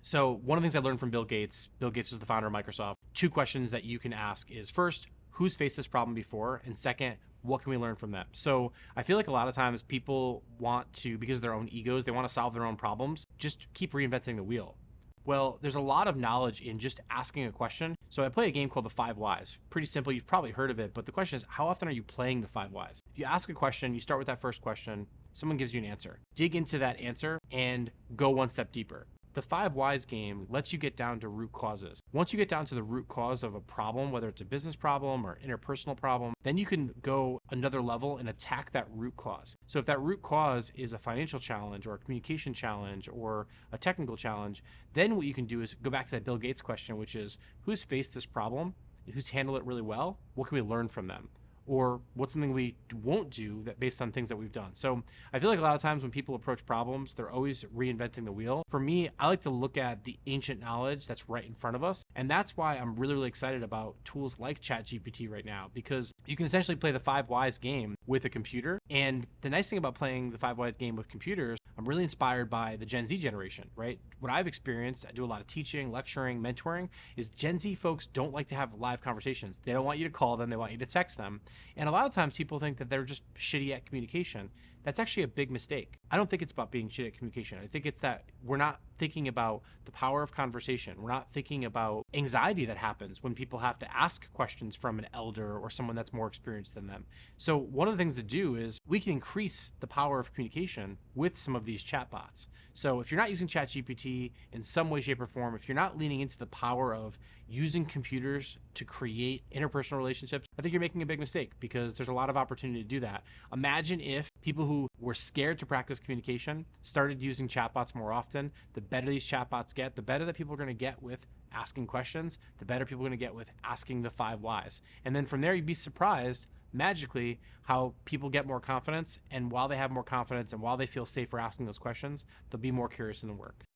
So one of the things I learned from Bill Gates was the founder of Microsoft. Two questions that you can ask is first, who's faced this problem before? And second, what can we learn from them? So I feel like a lot of times people want to, because of their own egos, they want to solve their own problems, just keep reinventing the wheel. Well, there's a lot of knowledge in just asking a question. So I play a game called the Five Whys. Pretty simple, you've probably heard of it, but the question is, how often are you playing the Five Whys? If you ask a question, you start with that first question, someone gives you an answer. Dig into that answer and go one step deeper. The Five Whys game lets you get down to root causes. Once you get down to the root cause of a problem, whether it's a business problem or interpersonal problem, then you can go another level and attack that root cause. So if that root cause is a financial challenge or a communication challenge or a technical challenge, then what you can do is go back to that Bill Gates question, which is who's faced this problem, who's handled it really well, what can we learn from them? Or what's something we won't do that based on things that we've done. So I feel like a lot of times when people approach problems, they're always reinventing the wheel. For me, I like to look at the ancient knowledge that's right in front of us. And that's why I'm really, really excited about tools like ChatGPT right now, because you can essentially play the Five Whys game with a computer. And the nice thing about playing the Five Whys game with computers, I'm really inspired by the Gen Z generation, right? What I've experienced, I do a lot of teaching, lecturing, mentoring, is Gen Z folks don't like to have live conversations. They don't want you to call them, they want you to text them. And a lot of times people think that they're just shitty at communication. That's actually a big mistake. I don't think it's about being shitty at communication. I think it's that we're not thinking about the power of conversation. We're not thinking about anxiety that happens when people have to ask questions from an elder or someone that's more experienced than them. So one of the things to do is we can increase the power of communication with some of these chatbots. So if you're not using ChatGPT in some way, shape, or form, if you're not leaning into the power of using computers to create interpersonal relationships, I think you're making a big mistake because there's a lot of opportunity to do that. Imagine if people who were scared to practice communication started using chatbots more often. The better these chatbots get, the better that people are going to get with asking questions, the better people are going to get with asking the Five Whys. And then from there, you'd be surprised magically how people get more confidence. And while they have more confidence and while they feel safer asking those questions, they'll be more curious in the work.